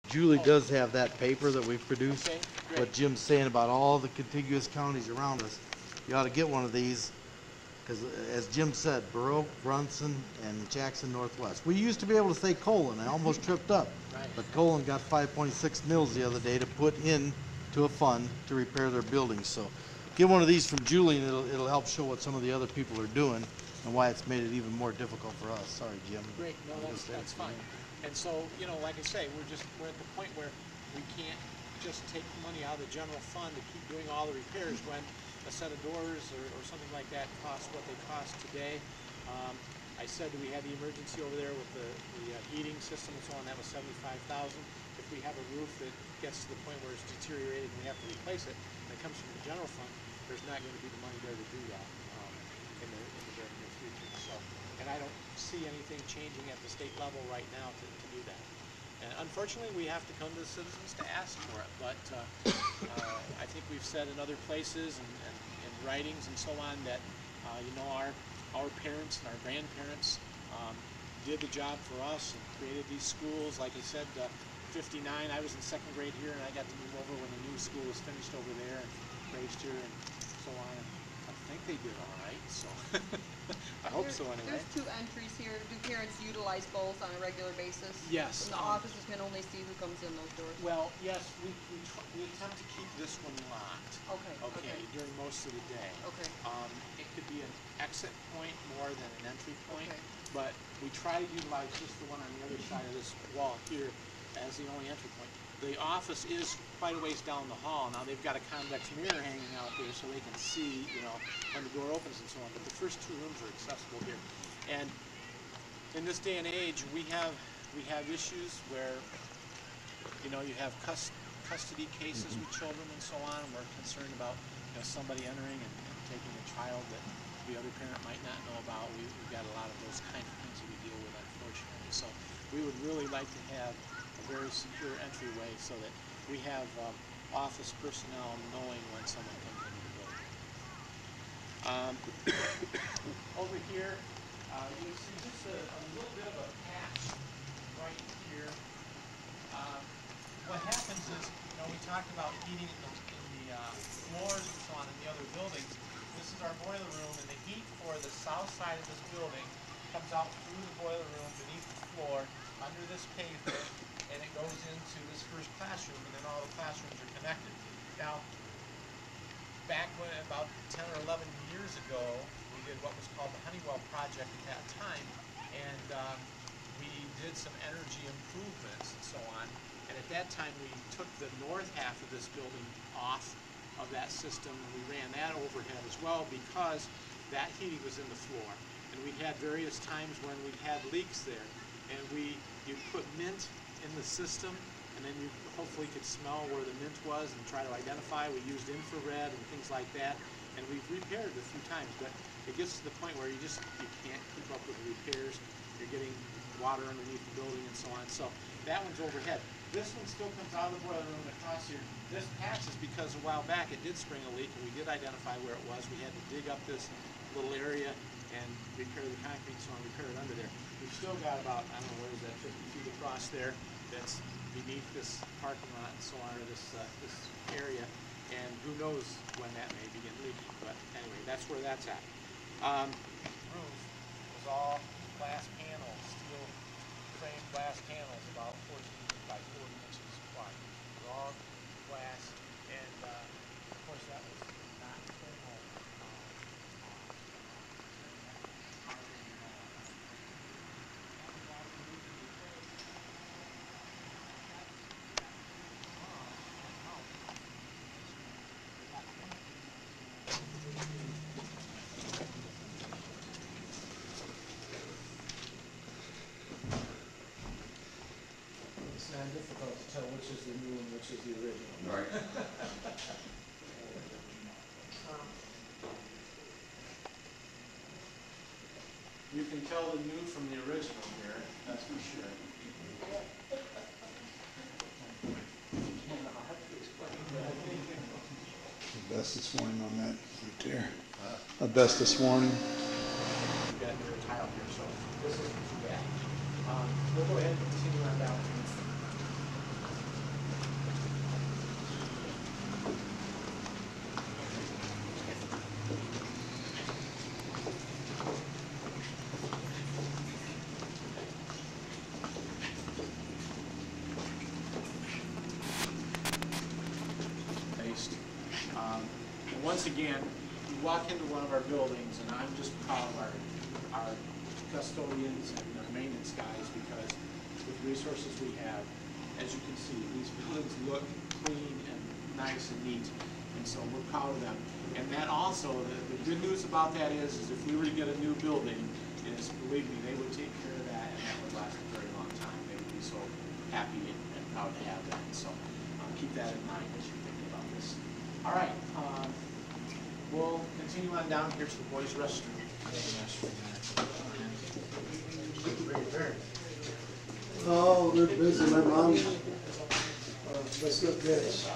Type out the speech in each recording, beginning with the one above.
Julie does have that paper that we've produced. Okay, great. What Jim's saying about all the contiguous counties around us. You ought to get one of these, because as Jim said, Bronson, and Jackson Northwest. We used to be able to say Colon. I almost tripped up. Right. But Colon got 5.6 mils the other day to put in to a fund to repair their buildings. So get one of these from Julie, and it'll help show what some of the other people are doing and why it's made it even more difficult for us. Sorry, Jim. Great, no, that's fine. And so, you know, like I say, we're at the point where we can't just take money out of the general fund to keep doing all the repairs when a set of doors or something like that costs what they cost today. I said that we had the emergency over there with the heating system and so on. That was $75,000. If we have a roof that gets to the point where it's deteriorated and we have to replace it, and it comes from the general fund, there's not going to be the money there to do that in the very near future. So, and I don't see anything changing at the state level right now to do that. And unfortunately, we have to come to the citizens to ask for it. But I think we've said in other places and in writings and so on that you know, our parents and our grandparents did the job for us and created these schools. Like I said, 59, I was in second grade here, and I got to move over when the new school was finished over there and raised here and so on. I think they did all right, so I hope so anyway. There's two entries here. Do parents utilize both on a regular basis? Yes. And the officers can only see who comes in those doors? Well, yes, we attempt to keep this one locked. Okay. During most of the day. Okay. It could be an exit point more than an entry point, Okay. but we try to utilize just the one on the other side of this wall here as the only entry point. The office is quite a ways down the hall. Now they've got a convex mirror hanging out there so they can see, you know, when the door opens and so on. But the first two rooms are accessible here. And in this day and age, we have issues where, you know, you have custody cases with children and so on, and we're concerned about, you know, somebody entering and taking a child that the other parent might not know about. We've got a lot of those kind of things that we deal with, unfortunately. So we would really like to have a very secure entryway so that we have office personnel knowing when someone comes into the building. Over here, you see just a little bit of a patch right here. What happens is, you know, we talked about heating in the floors and so on in the other buildings. This is our boiler room, and the heat for the south side of this building comes out through the boiler room beneath the floor under this pavement, and it goes into this first classroom, and then all the classrooms are connected. Now, back when about 10 or 11 years ago, we did what was called the Honeywell project at that time, and we did some energy improvements and so on. And at that time, we took the north half of this building off of that system, and we ran that overhead as well because that heating was in the floor. And we had various times when we had leaks there, and you put mint in the system, and then you hopefully could smell where the mint was and try to identify. We used infrared and things like that, and we've repaired it a few times, but it gets to the point where you can't keep up with the repairs. You're getting water underneath the building and so on. So that one's overhead. This one still comes out of the boiler room and across here. This patch is because a while back it did spring a leak, and we did identify where it was. We had to dig up this little area and repair the concrete, so on, repair it under there. We've still got about, I don't know, what is that, 50 feet across there that's beneath this parking lot and so on, or this area, and who knows when that may begin leaking. But anyway, that's where that's at. Roof was all glass panels, steel frame glass panels, about 14 by 40 inches wide. It was all glass, and of course that was not thermal. It's not difficult to tell which is the new and which is the original. Right. You can tell the new from the original here, that's for sure. Asbestos warning on that right there. Asbestos warning. We've got new tile here, so this isn't too bad. We'll go ahead and continue on down. again, you walk into one of our buildings, and I'm just proud of our custodians and our maintenance guys, because with the resources we have, as you can see, these buildings look clean and nice and neat, and so we're proud of them. And that also, the good news about that is if we were to get a new building, is, believe me, they would take care of that, and that would last a very long time. They would be so happy and proud to have that. So keep that in mind as you're thinking about this. All right, we'll continue on down here to the boys' restroom. Oh, they're busy. My mom, my stepdad's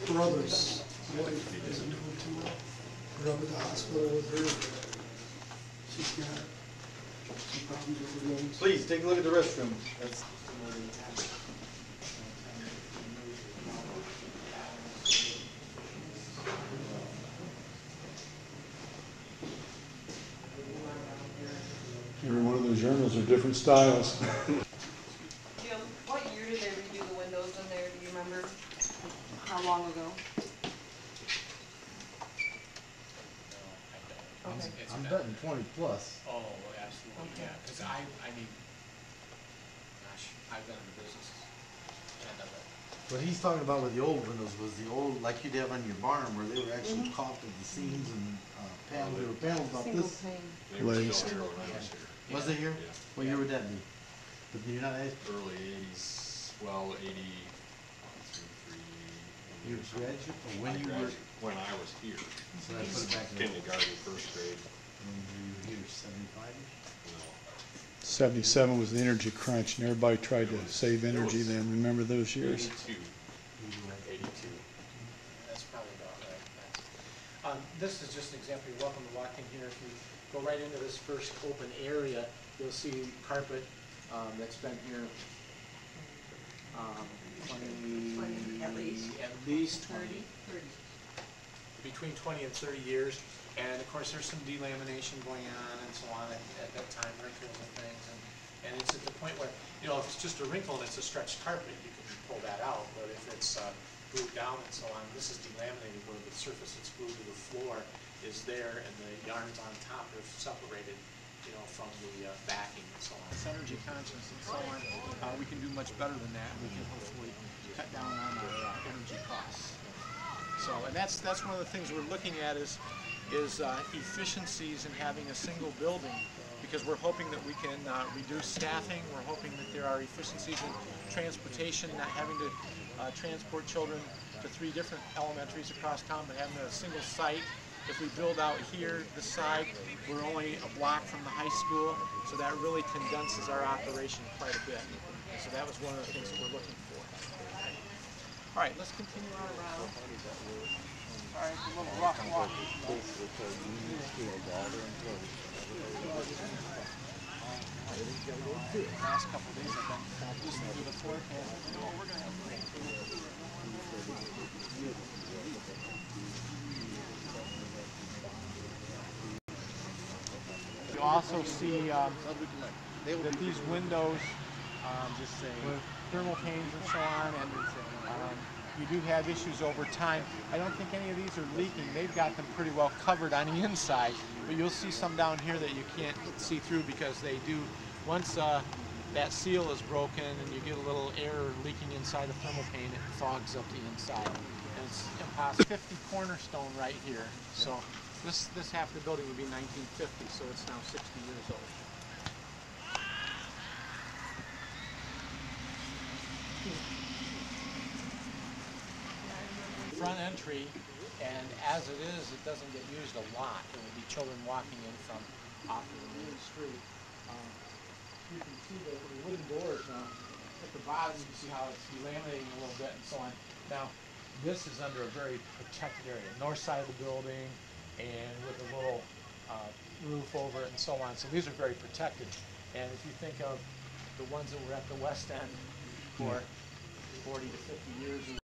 brother's wife isn't doing too well. We're up at the hospital with her. She's got some problems with her lungs. Please, take a look at the restroom. That's Every one of those journals are different styles. Jim, what year did they redo the windows in there? Do you remember? How long ago? Okay. I'm betting 20 plus. Oh, absolutely, Okay. yeah, because I mean, gosh, I've been in the business. What he's talking about with the old windows was the old, like you'd have on your barn, where they were actually caulked at the seams and panels. There were panels about Single this. pane. They were Glazed. still here when I was here. Was it here? Yeah. What year would that be? But you're not asking. Early eighties, well, 82, 3. You graduated, or when you were, When I was here. so I put it back in. Kindergarten, first grade, When you were here, 75-ish? no. 77 was the energy crunch, and everybody tried to save energy then. Remember those years? 82. 82. That's probably about right. This is just an example. You're welcome to walk in here. If you go right into this first open area, you'll see carpet that's been here 20, at least 20, between 20 and 30 years. And of course, there's some delamination going on and so on at that time, wrinkles and things. And it's at the point where, you know, if it's just a wrinkle and it's a stretched carpet, you can pull that out. But if it's glued down and so on, this is delaminated where the surface that's glued to the floor is there and the yarns on top are separated, you know, from the backing and so on. It's energy conscious and so on. We can do much better than that. We can hopefully cut down on our energy costs. So, and that's one of the things we're looking at is efficiencies in having a single building, because we're hoping that we can reduce staffing. We're hoping that there are efficiencies in transportation, not having to transport children to 3 different elementaries across town, but having a single site. If we build out here, the side, we're only a block from the high school, so that really condenses our operation quite a bit. So that was one of the things that we're looking for. All right, let's continue on around. All right, a little rough walk. Last couple of days I've been listening to the forecast. You know, we're going to have rain. You also see that these windows with thermal panes and so on, and you do have issues over time. I don't think any of these are leaking. They've got them pretty well covered on the inside, but you'll see some down here that you can't see through because they do, once that seal is broken and you get a little air leaking inside the thermal pane, it fogs up the inside. And it's impossible. 50 cornerstone right here. So this half of the building would be 1950, so it's now 60 years old. Front entry, and as it is, it doesn't get used a lot. There will be children walking in from off of the main street. You can see the wooden doors now. At the bottom, you can see how it's delaminating a little bit and so on. Now, this is under a very protected area, north side of the building, and with a little roof over it and so on. So these are very protected. And if you think of the ones that were at the west end for 40 to 50 years,